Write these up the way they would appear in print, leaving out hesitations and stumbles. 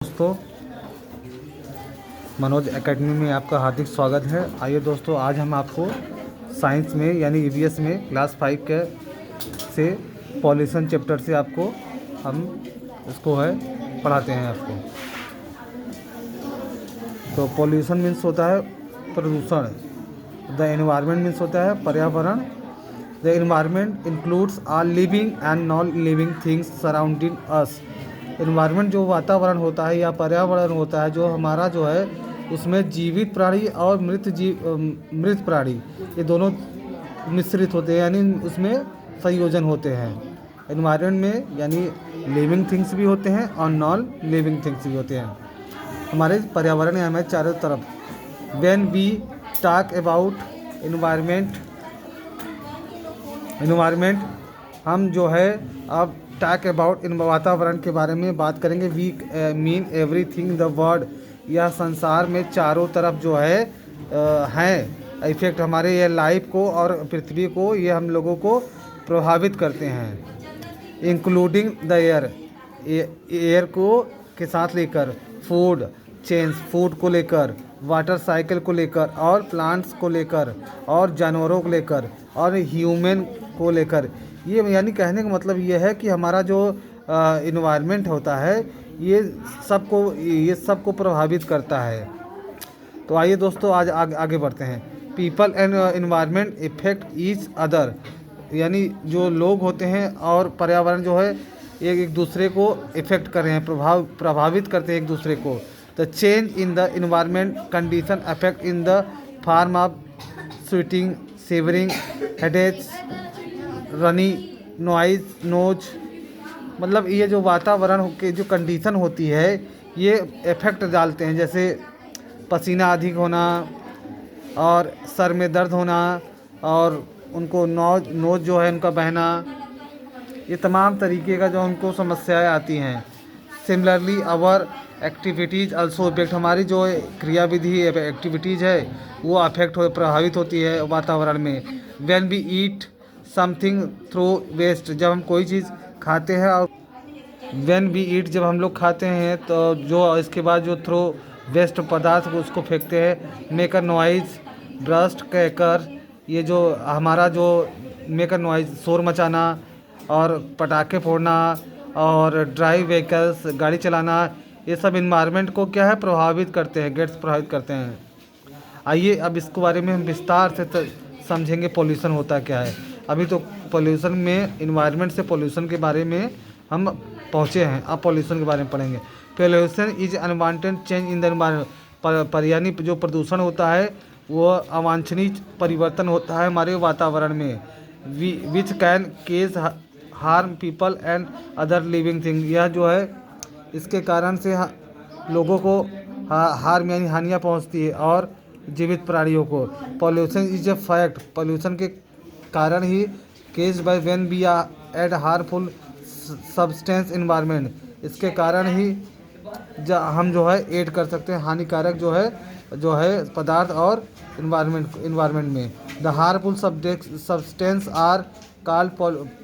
दोस्तों, मनोज एकेडमी में आपका हार्दिक स्वागत है। आइए दोस्तों, आज हम आपको साइंस में यानी ईवीएस में क्लास 5 के से पॉल्यूशन चैप्टर से आपको हम इसको पढ़ाते हैं आपको। तो पॉल्यूशन मीन्स होता है प्रदूषण। द एनवायरनमेंट मीन्स होता है पर्यावरण। The environment includes all living and non living things surrounding us. Environment जो वातावरण होता है या पर्यावरण होता है, जो हमारा जो है उसमें जीवित प्राणी और मृत प्राणी ये दोनों मिश्रित होते हैं, यानी उसमें संयोजन होते हैं। एनवायरनमेंट में यानी लिविंग थिंग्स भी होते हैं और नॉन लिविंग थिंग्स भी होते हैं। हमारे पर्यावरण है हमें चारों तरफ। When we talk about environment हम जो है अब टॉक अबाउट इन वातावरण के बारे में बात करेंगे। We mean everything the world, यह संसार में चारों तरफ जो है हैं इफेक्ट हमारे ये लाइफ को और पृथ्वी को, ये हम लोगों को प्रभावित करते हैं। इंक्लूडिंग द एयर को के साथ लेकर, फूड चेन्स फूड को लेकर, वाटर साइकिल को लेकर, और प्लांट्स को लेकर, और जानवरों को लेकर, और ह्यूमन को लेकर। ये यानी कहने का मतलब ये है कि हमारा जो इन्वायरमेंट होता है ये सबको प्रभावित करता है। तो आइए दोस्तों, आज आगे बढ़ते हैं। People and environment effect each other, यानी जो लोग होते हैं और पर्यावरण जो है एक दूसरे को इफेक्ट कर रहे हैं, प्रभावित करते हैं एक दूसरे को। The change in the environment condition affect in the form of sweating, shivering, headaches, runny nose. मतलब ये जो वातावरण के जो कंडीशन होती है ये इफेक्ट डालते हैं, जैसे पसीना अधिक होना और सर में दर्द होना और उनको नोज जो है उनका बहना, ये तमाम तरीके का जो उनको समस्याएं आती हैं। Similarly our activities also effect, हमारी जो क्रियाविधि एक्टिविटीज़ है वो अफेक्ट प्रभावित होती है वातावरण में। When we eat something through waste, जब हम कोई चीज़ खाते हैं, और व्हेन वी ईट जब हम लोग खाते हैं तो जो इसके बाद जो थ्रो वेस्ट पदार्थ उसको फेंकते हैं। मेकर नॉइज़, ब्रस्ट क्रैकर, ये जो हमारा जो मेकर नॉइज़ शोर मचाना और पटाखे फोड़ना और ड्राइव व्हीकल्स गाड़ी चलाना, ये सब इन्वायरमेंट को क्या है प्रभावित करते हैं, गैस प्रभावित करते हैं। आइए अब इसके बारे में हम विस्तार से समझेंगे पॉल्यूशन होता क्या है। अभी तो पॉल्यूशन में इन्वायरमेंट से पॉल्यूशन के बारे में हम पहुँचे हैं, अब पॉल्यूशन के बारे में पढ़ेंगे। Pollution is unwanted change in the environment, यानी जो प्रदूषण होता है वो अवांछनीय परिवर्तन होता है हमारे वातावरण में। Which can cause harm people and other living thing, यह जो है इसके कारण से लोगों को हार्म यानी हानियाँ पहुँचती है और जीवित प्राणियों को। Pollution is a fact, pollution के कारण ही cause by when we add harmful substance environment, इसके कारण ही हम जो है ऐड कर सकते हैं हानिकारक जो है पदार्थ और इन्वायरमेंट में। The harmful substance are called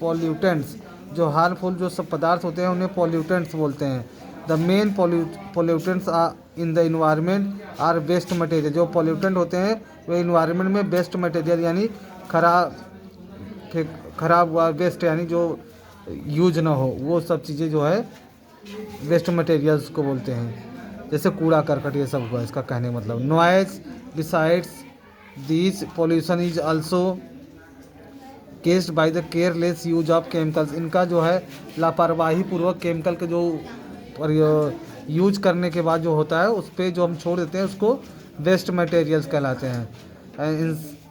pollutants, जो हार्मफुल जो सब पदार्थ होते हैं उन्हें पॉल्यूटेंट्स बोलते हैं। The main pollutants in the environment are waste material, जो पॉल्यूटेंट होते हैं वे इन्वायरमेंट में वेस्ट मटेरियल यानी खराब वेस्ट यानी जो यूज ना हो वो सब चीज़ें जो है वेस्ट मटेरियल्स को बोलते हैं, जैसे कूड़ा करकट ये सब हुआ, इसका कहने का मतलब। Noise besides this pollution is also केस्ड by the careless use of chemicals, इनका जो है लापरवाही पूर्वक केमिकल के जो यूज करने के बाद जो होता है उस पर जो हम छोड़ देते हैं उसको वेस्ट मटेरियल्स कहलाते हैं।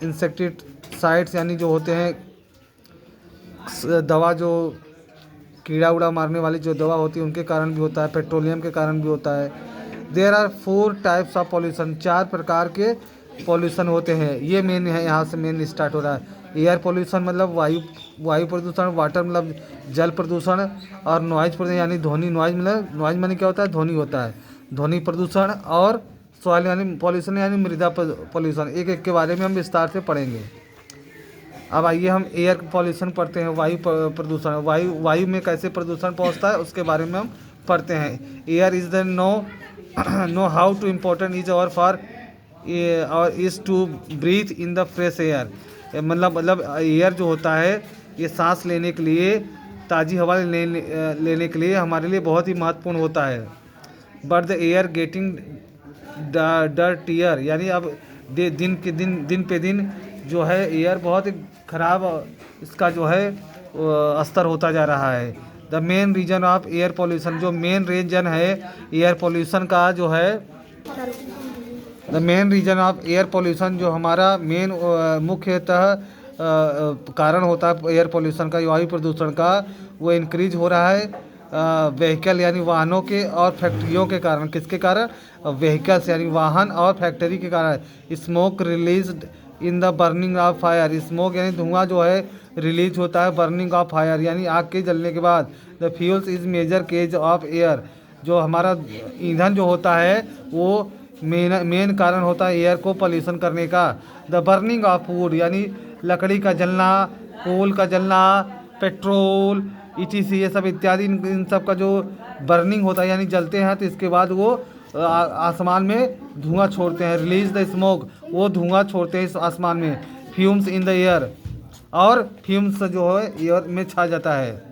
इंसेक्टिसाइड्स यानी जो होते हैं दवा, जो कीड़ा उड़ा मारने वाली जो दवा होती है उनके कारण भी होता है, पेट्रोलियम के कारण भी होता है। There are 4 types of pollution, 4 प्रकार के पॉल्यूशन होते हैं। ये मेन है, यहाँ से मेन स्टार्ट हो रहा है। एयर पॉल्यूशन मतलब वायु प्रदूषण, वाटर मतलब जल प्रदूषण, और नॉइज प्रदूषण यानी ध्वनि, नॉइज मतलब नॉइज माने क्या होता है, ध्वनि होता है, ध्वनि प्रदूषण। और सॉइल यानी पॉल्यूशन यानी मृदा पॉल्यूशन। एक एक के बारे में हम विस्तार से पढ़ेंगे। अब आइए हम एयर पॉल्यूशन पढ़ते हैं, वायु प्रदूषण। वायु में कैसे प्रदूषण पहुंचता है उसके बारे में हम पढ़ते हैं। Air is the no how to important is और फॉर और is to breathe in the fresh air. मतलब एयर जो होता है ये सांस लेने के लिए, ताज़ी हवा लेने के लिए हमारे लिए बहुत ही महत्वपूर्ण होता है। But the air getting dirtier, यानी अब दिन पे दिन जो है एयर बहुत ही ख़राब इसका जो है स्तर होता जा रहा है। The main reason of air pollution, जो मेन रीजन है एयर पोल्यूशन का जो है, the main reason of air pollution, जो हमारा मेन मुख्यतः कारण होता है एयर पोल्यूशन का, वायु प्रदूषण का, वो इंक्रीज हो रहा है व्हीकल यानी वाहनों के और फैक्ट्रियों के कारण। किसके कारण? व्हीकल्स यानी वाहन और फैक्ट्री के कारण। Smoke released in the burning of fire, smoke यानी धुआं जो है रिलीज होता है बर्निंग ऑफ फायर यानी आग के जलने के बाद। The fuels is major cause of air, जो हमारा ईंधन जो होता है वो मेन कारण होता है एयर को पॉल्यूशन करने का। द बर्निंग ऑफ फूड, यानी लकड़ी का जलना, कोल का जलना, पेट्रोल ईटीसी ये सब इत्यादि, इन सब का जो बर्निंग होता है यानी जलते हैं तो इसके बाद वो आसमान में धुआं छोड़ते हैं। रिलीज द स्मोक, वो धुआं छोड़ते हैं इस आसमान में। फ्यूम्स इन द एयर, और फ्यूम्स जो है एयर में छा जाता है।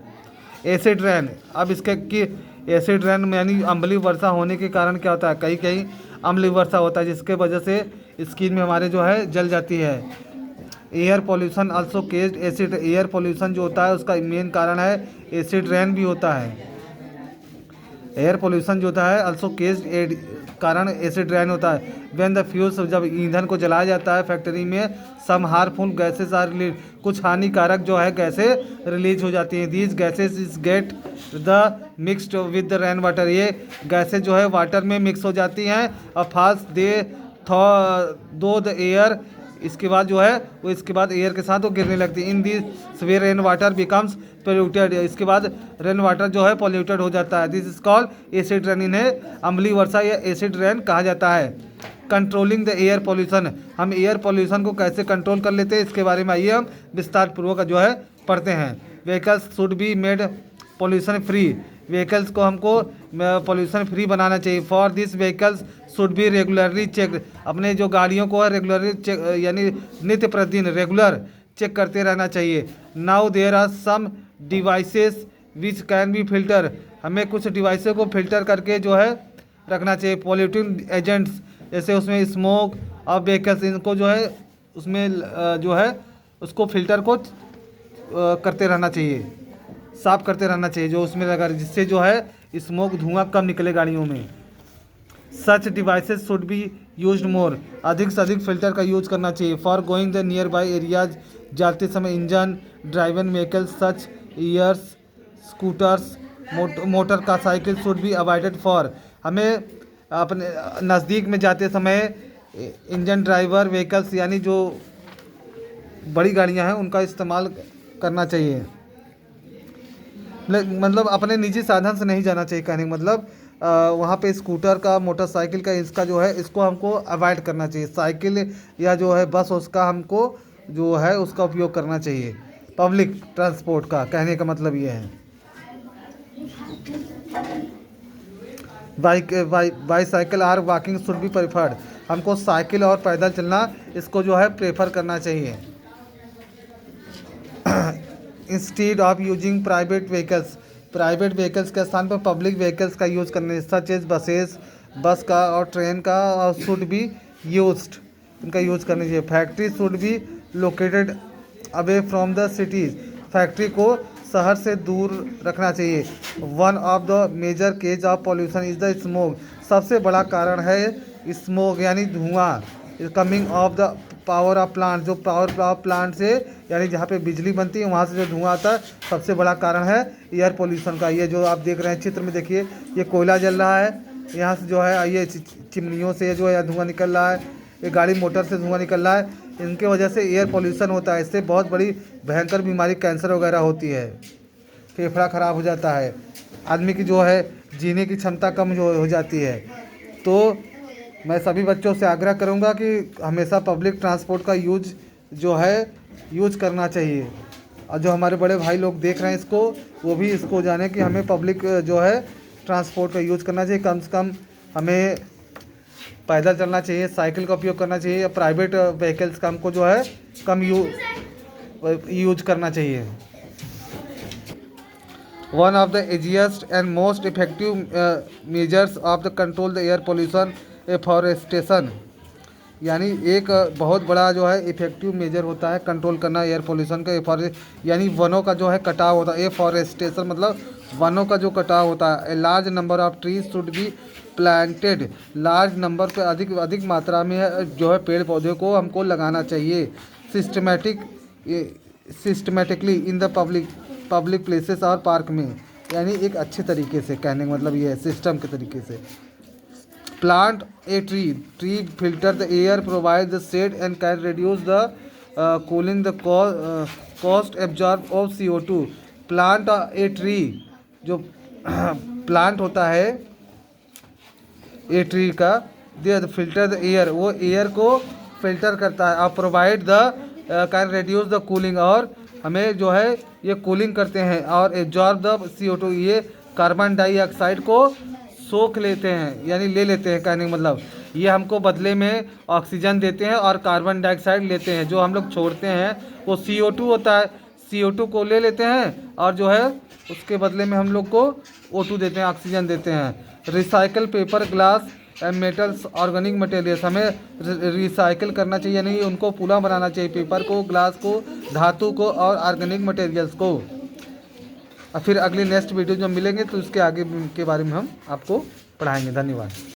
एसिड रेन, अब इसके कि एसिड रेन में यानी अम्लीय वर्षा होने के कारण क्या होता है, कहीं कहीं अम्लीय वर्षा होता है जिसके वजह से स्किन में हमारे जो है जल जाती है। Air pollution also caged acid, air pollution जो होता है उसका मेन कारण है एसिड रेन भी होता है। एयर पोल्यूशन जो होता है आल्सो केज्ड कारण एसिड रेन होता है। व्हेन द फ्यूल्स, जब ईंधन को जलाया जाता है फैक्ट्री में, सम हार्मफुल गैसेस आर रिलीज, कुछ हानिकारक जो है गैसें रिलीज हो जाती हैं। These gases is get the mixed with the rain water, ये गैसें जो है वाटर में मिक्स हो जाती हैं और फास्ट दे दो द एयर, इसके बाद जो है वो इसके बाद एयर के साथ वो गिरने लगती है। In this way rain water becomes polluted, इसके बाद रेन वाटर जो है पोल्यूटेड हो जाता है। This is called acid rain, इन्हें अम्लीय वर्षा या एसिड रेन कहा जाता है। कंट्रोलिंग द एयर पोल्यूशन, हम एयर पोल्यूशन को कैसे कंट्रोल कर लेते हैं इसके बारे में आइए हम विस्तार पूर्वक जो है पढ़ते हैं। Vehicles should be made pollution free, vehicles को हमको पोल्यूशन फ्री बनाना चाहिए। For this vehicles should be regularly check, अपने जो गाड़ियों को है रेगुलरली चेक यानी नित्य प्रतिदिन रेगुलर चेक करते रहना चाहिए। Now there are some devices which can be filter, हमें कुछ डिवाइसों को फिल्टर करके जो है रखना चाहिए। पॉल्यूटिंग एजेंट्स, जैसे उसमें स्मोक और व्हीकल्स, इनको जो है उसमें जो है उसको फिल्टर को करते रहना चाहिए, साफ करते रहना चाहिए जो उसमें लगा, जिससे जो है स्मोक धुआं कम निकले गाड़ियों में। Such devices should be use more, अधिक से अधिक फिल्टर का यूज करना चाहिए। For going the nearby areas, जाते समय engine driven vehicles such years scooters motor का cycle should be avoided for, हमें अपने नज़दीक में जाते समय इंजन ड्राइवर व्हीकल्स यानी जो बड़ी गाड़ियां हैं उनका इस्तेमाल करना चाहिए। मतलब अपने निजी साधन से नहीं जाना चाहिए, कहने का मतलब वहाँ पे स्कूटर का, मोटरसाइकिल का, इसका जो है इसको हमको अवॉइड करना चाहिए। साइकिल या जो है बस उसका हमको जो है उसका उपयोग करना चाहिए, पब्लिक ट्रांसपोर्ट का, कहने का मतलब ये है। Bicycle or walking should be preferred, हमको साइकिल और पैदल चलना इसको जो है प्रेफर करना चाहिए। Instead of using private vehicles, private vehicles के स्थान पर पब्लिक व्हीकल्स का यूज़ करने, सच एज बसेस, बस का और ट्रेन का शुड बी यूज्ड, इनका यूज़ करना चाहिए। Factory should be located away from the cities, factory को शहर से दूर रखना चाहिए। One of the major cause of pollution is the smoke, सबसे बड़ा कारण है स्मोक यानी धुआं। Coming of the power of plant, जो पावर ऑफ प्लांट से यानी जहाँ पे बिजली बनती है वहाँ से जो धुआं आता है, सबसे बड़ा कारण है एयर पोल्यूशन का। ये जो आप देख रहे हैं चित्र में देखिए, ये कोयला जल रहा है, यहाँ से जो है ये चिमनियों से जो है धुआं निकल रहा है, ये गाड़ी मोटर से धुआं निकल रहा है, इनके वजह से एयर पोल्यूशन होता है। इससे बहुत बड़ी भयंकर बीमारी कैंसर वगैरह होती है, फेफड़ा ख़राब हो जाता है, आदमी की जो है जीने की क्षमता कम जो हो जाती है। तो मैं सभी बच्चों से आग्रह करूंगा कि हमेशा पब्लिक ट्रांसपोर्ट का यूज करना चाहिए। और जो हमारे बड़े भाई लोग देख रहे हैं इसको, वो भी इसको जाने कि हमें पब्लिक जो है ट्रांसपोर्ट का यूज़ करना चाहिए। कम से कम हमें पैदल चलना चाहिए, साइकिल का उपयोग करना चाहिए, या प्राइवेट व्हीकल्स का हमको जो है कम यूज करना चाहिए। One of the easiest and most effective measures of the control the air pollution afforestation, यानी एक बहुत बड़ा जो है इफेक्टिव मेजर होता है कंट्रोल करना एयर पोल्यूशन का, यानी वनों का जो है कटाव होता है। एफॉरेस्टेशन मतलब वनों का जो कटाव होता है। A large number of trees should be planted, large number पे अधिक मात्रा में जो है पेड़ पौधे को हमको लगाना चाहिए। Systematically in the public places और पार्क में, यानी एक अच्छे तरीके से, कहने का मतलब ये है सिस्टम के तरीके से। Plant a tree filter the air, provide the shade and can reduce the cooling the cost absorb of CO2। Plant a tree, जो प्लांट होता है ए ट्री का, दे फिल्टर द एयर, वो एयर को filter करता है। और provide the can reduce the cooling, और हमें जो है ये कूलिंग करते हैं। और एब्जॉर्ब द CO2, ये कार्बन डाइऑक्साइड को सोख लेते हैं, यानी ले लेते हैं, कहने का मतलब ये हमको बदले में ऑक्सीजन देते हैं और कार्बन डाइऑक्साइड लेते हैं। जो हम लोग छोड़ते हैं वो CO2 होता है, CO2 को ले लेते हैं और जो है उसके बदले में हम लोग को O2 देते हैं, ऑक्सीजन देते हैं। Recycle paper, glass and metals, organic materials, हमें रिसाइकिल करना चाहिए, यानी उनको पुनः बनाना चाहिए, पेपर को, ग्लास को, धातु को और ऑर्गेनिक मटेरियल्स को। और फिर अगली नेक्स्ट वीडियो जब मिलेंगे तो उसके आगे के बारे में हम आपको पढ़ाएंगे। धन्यवाद।